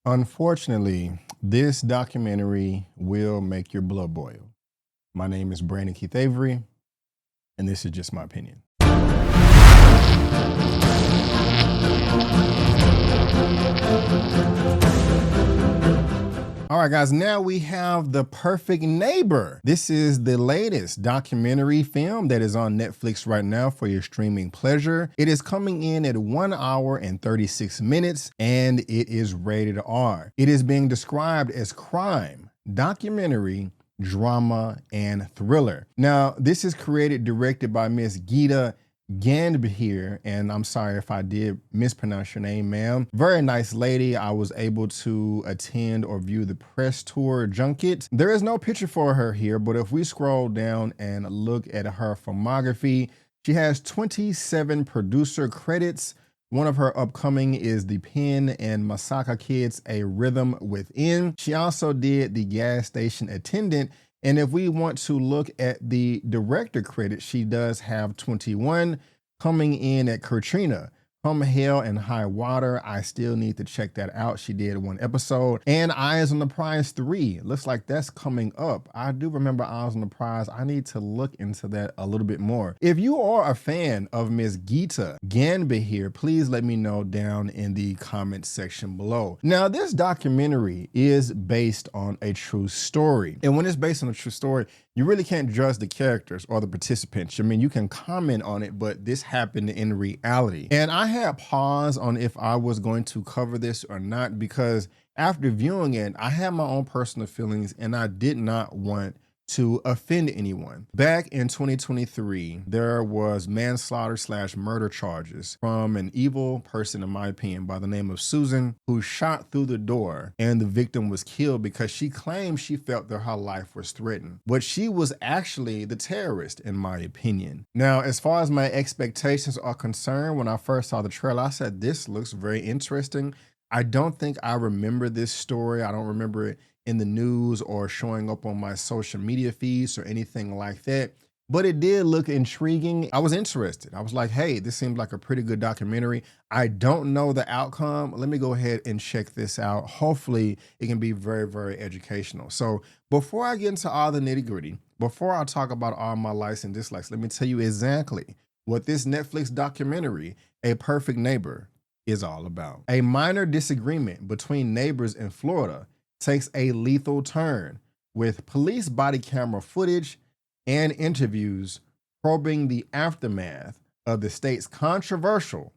Unfortunately, this documentary will make your blood boil. My name is Brandon Keith Avery, and this is just my opinion. All right, guys, now we have The Perfect Neighbor. This is the latest documentary film that is on Netflix right now for your streaming pleasure. It is coming in at 1 hour and 36 minutes, and it is rated R. It is being described as crime, documentary, drama, and thriller. Now, this is directed by Miss Geeta Gandbhir, and I'm sorry if I did mispronounce your name, ma'am. Very nice lady. I was able to attend or view the press tour junket. There is no picture for her here, but if we scroll down and look at her filmography, she has 27 producer credits. One of her upcoming is The Pen and Masaka Kids, A Rhythm Within. She also did The Gas Station Attendant. And if we want to look at the director credits, she does have 21, coming in at Katrina, Come Hell and High Water. I still need to check that out. She did one episode. And Eyes on the Prize 3. Looks like that's coming up. I do remember Eyes on the Prize. I need to look into that a little bit more. If you are a fan of Miss Geeta Gandbhir, please let me know down in the comment section below. Now, this documentary is based on a true story. And when it's based on a true story, you really can't judge the characters or the participants. I mean, you can comment on it, but this happened in reality. And I had pause on if I was going to cover this or not, because after viewing it, I had my own personal feelings and I did not want to offend anyone. Back in 2023, there was manslaughter/murder charges from an evil person, in my opinion, by the name of Susan, who shot through the door, and the victim was killed because she claimed she felt that her life was threatened. But she was actually the terrorist, in my opinion. Now, as far as my expectations are concerned, when I first saw the trailer, I said, this looks very interesting. I don't think I remember this story. I don't remember it in the news or showing up on my social media feeds or anything like that, but it did look intriguing. I was interested. I was like, hey, this seems like a pretty good documentary. I don't know the outcome. Let me go ahead and check this out. Hopefully it can be very, very educational. So before I get into all the nitty-gritty, before I talk about all my likes and dislikes, let me tell you exactly what this Netflix documentary, A Perfect Neighbor, is all about. A minor disagreement between neighbors in Florida takes a lethal turn, with police body camera footage and interviews probing the aftermath of the state's controversial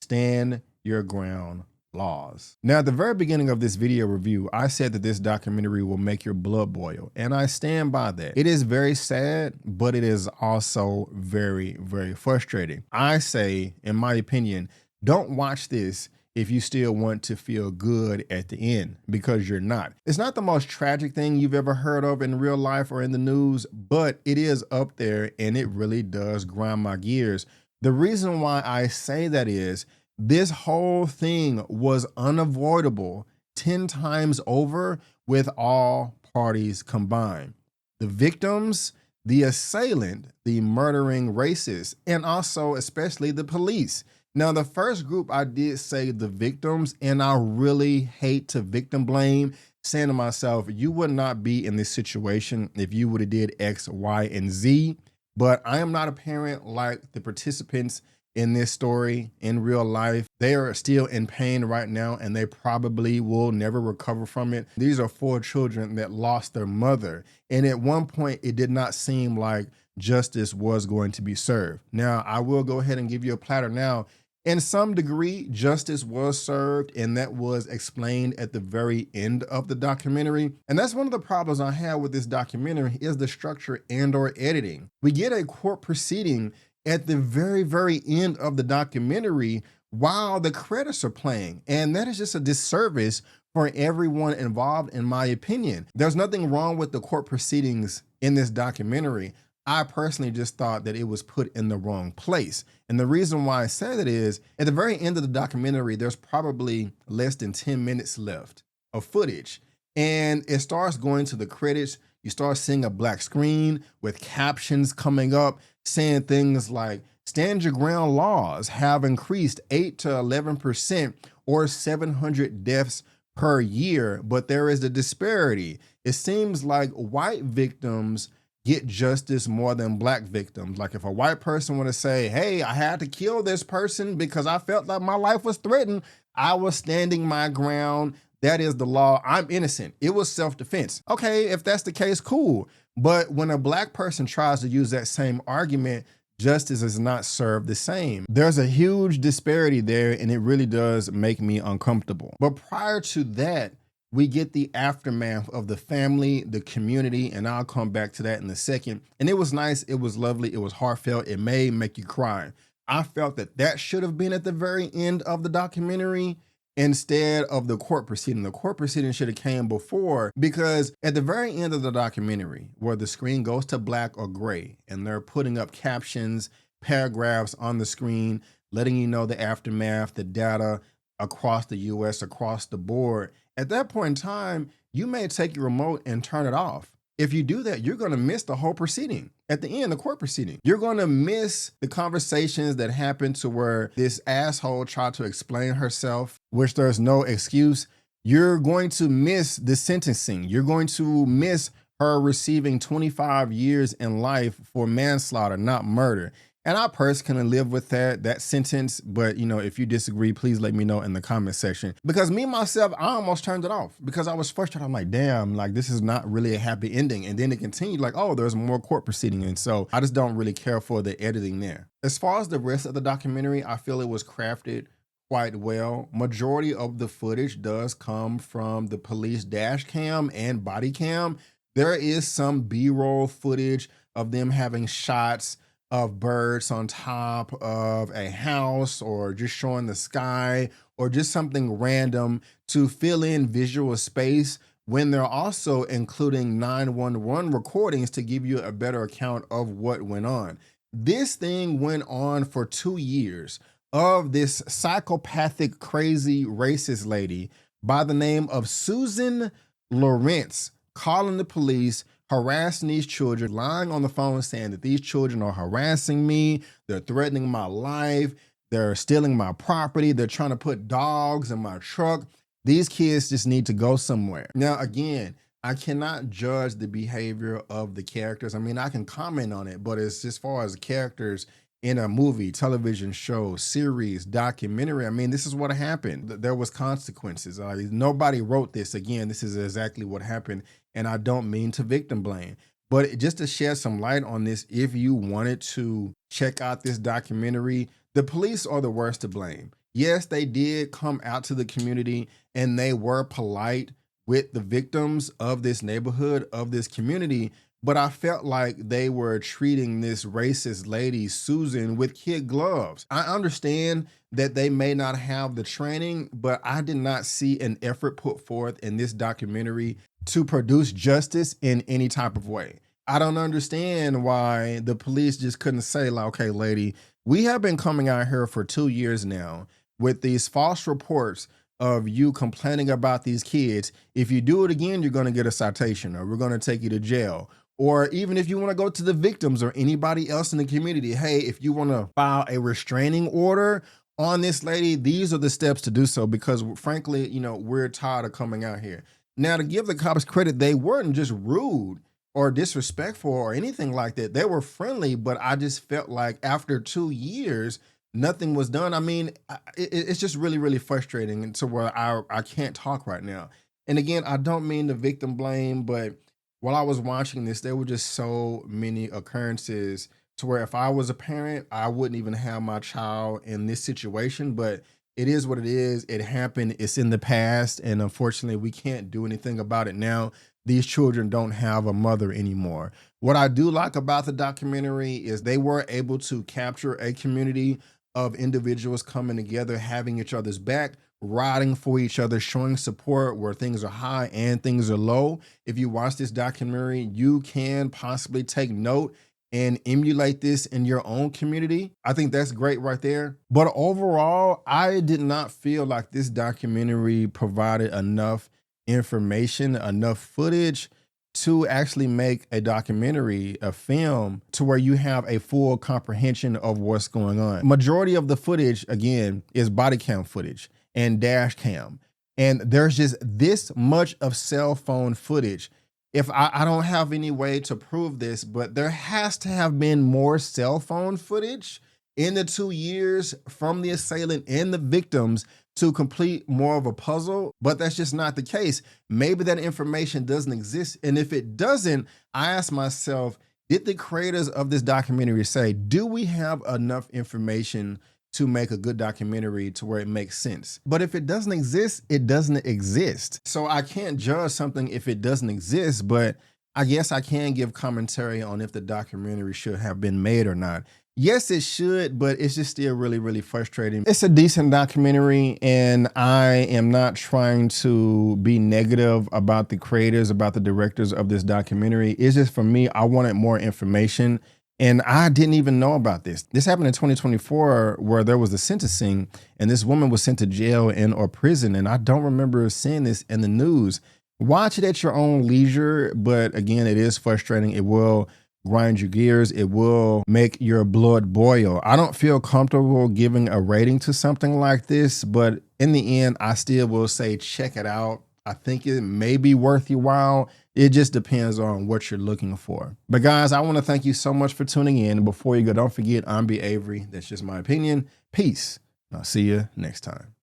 Stand Your Ground laws. Now, at the very beginning of this video review, I said that this documentary will make your blood boil, and I stand by that. It is very sad, but it is also very, very frustrating. I say, in my opinion, don't watch this if you still want to feel good at the end, because you're not. It's not the most tragic thing you've ever heard of in real life or in the news, but it is up there and it really does grind my gears. The reason why I say that is this whole thing was unavoidable 10 times over with all parties combined. The victims, the assailant, the murdering racist, and also especially the police. Now, the first group, I did say the victims, and I really hate to victim blame, saying to myself, you would not be in this situation if you would have did X, Y, and Z. But I am not a parent like the participants in this story in real life. They are still in pain right now, and they probably will never recover from it. These are 4 children that lost their mother. And at one point, it did not seem like justice was going to be served. Now, I will go ahead and give you a platter now. In some degree, justice was served, and that was explained at the very end of the documentary. And that's one of the problems I have with this documentary is the structure and or editing. We get a court proceeding at the very, very end of the documentary while the credits are playing. And that is just a disservice for everyone involved, in my opinion. There's nothing wrong with the court proceedings in this documentary. I personally just thought that it was put in the wrong place. And the reason why I say that is, at the very end of the documentary, there's probably less than 10 minutes left of footage. And it starts going to the credits. You start seeing a black screen with captions coming up saying things like, stand your ground laws have increased 8 to 11% or 700 deaths per year, but there is a disparity. It seems like white victims get justice more than black victims. Like if a white person were to say, hey, I had to kill this person because I felt like my life was threatened, I was standing my ground. That is the law. I'm innocent. It was self-defense. Okay, if that's the case, cool. But when a black person tries to use that same argument, justice is not served the same. There's a huge disparity there, and it really does make me uncomfortable. But prior to that, we get the aftermath of the family, the community, and I'll come back to that in a second. And it was nice, it was lovely, it was heartfelt, it may make you cry. I felt that that should have been at the very end of the documentary instead of the court proceeding. The court proceeding should have came before, because at the very end of the documentary, where the screen goes to black or gray and they're putting up captions, paragraphs on the screen, letting you know the aftermath, the data across the US, across the board. At that point in time, you may take your remote and turn it off. If you do that, you're going to miss the whole proceeding. At the end, the court proceeding, you're going to miss the conversations that happened to where this asshole tried to explain herself, which there's no excuse. You're going to miss the sentencing. You're going to miss her receiving 25 years in life for manslaughter, not murder. And I personally live with that sentence, but if you disagree, please let me know in the comment section. Because me, myself, I almost turned it off because I was frustrated. I'm like, damn, like this is not really a happy ending. And then it continued like, oh, there's more court proceeding. And so I just don't really care for the editing there. As far as the rest of the documentary, I feel it was crafted quite well. Majority of the footage does come from the police dash cam and body cam. There is some B-roll footage of them having shots of birds on top of a house, or just showing the sky, or just something random to fill in visual space, when they're also including 911 recordings to give you a better account of what went on. This thing went on for 2 years of this psychopathic, crazy, racist lady by the name of Susan Lawrence calling the police, harassing these children, lying on the phone saying that these children are harassing me, they're threatening my life, they're stealing my property, they're trying to put dogs in my truck. These kids just need to go somewhere. Now, again, I cannot judge the behavior of the characters. I mean, I can comment on it, but it's as far as characters in a movie, television show, series, documentary, I mean, this is what happened. There was consequences. Nobody wrote this. Again, this is exactly what happened. And I don't mean to victim blame, but just to shed some light on this, if you wanted to check out this documentary, the police are the worst to blame. Yes, they did come out to the community and they were polite with the victims of this neighborhood, of this community, but I felt like they were treating this racist lady, Susan, with kid gloves. I understand that they may not have the training, but I did not see an effort put forth in this documentary to produce justice in any type of way. I don't understand why the police just couldn't say like, okay, lady, we have been coming out here for 2 years now with these false reports of you complaining about these kids. If you do it again, you're going to get a citation, or we're going to take you to jail. Or even if you want to go to the victims or anybody else in the community, hey, if you want to file a restraining order on this lady, these are the steps to do so, because frankly, we're tired of coming out here. Now, to give the cops credit, they weren't just rude or disrespectful or anything like that. They were friendly, but I just felt like after 2 years, nothing was done. I mean, it's just really, really frustrating to where I can't talk right now. And again, I don't mean to victim blame, but while I was watching this, there were just so many occurrences to where if I was a parent, I wouldn't even have my child in this situation, but it is what it is. It happened. It's in the past. And unfortunately, we can't do anything about it now. These children don't have a mother anymore. What I do like about the documentary is they were able to capture a community of individuals coming together, having each other's back, riding for each other, showing support where things are high and things are low. If you watch this documentary, you can possibly take note and emulate this in your own community. I think that's great right there. But overall, I did not feel like this documentary provided enough information, enough footage to actually make a documentary, a film, to where you have a full comprehension of what's going on. Majority of the footage, again, is body cam footage and dash cam. And there's just this much of cell phone footage. If I don't have any way to prove this, but there has to have been more cell phone footage in the 2 years from the assailant and the victims to complete more of a puzzle, but that's just not the case. Maybe that information doesn't exist. And if it doesn't, I ask myself, did the creators of this documentary say, do we have enough information to make a good documentary to where it makes sense? But if it doesn't exist, it doesn't exist. So I can't judge something if it doesn't exist, but I guess I can give commentary on if the documentary should have been made or not. Yes, it should, but it's just still really, really frustrating. It's a decent documentary, and I am not trying to be negative about the creators, about the directors of this documentary. It's just, for me, I wanted more information, and I didn't even know about this. This happened in 2024, where there was a sentencing, and this woman was sent to jail or prison, and I don't remember seeing this in the news. Watch it at your own leisure, but again, it is frustrating. It will grind your gears. It will make your blood boil. I don't feel comfortable giving a rating to something like this, but in the end, I still will say check it out. I think it may be worth your while. It just depends on what you're looking for. But guys, I want to thank you so much for tuning in. Before you go, don't forget, I'm B. Avery. That's just my opinion. Peace. I'll see you next time.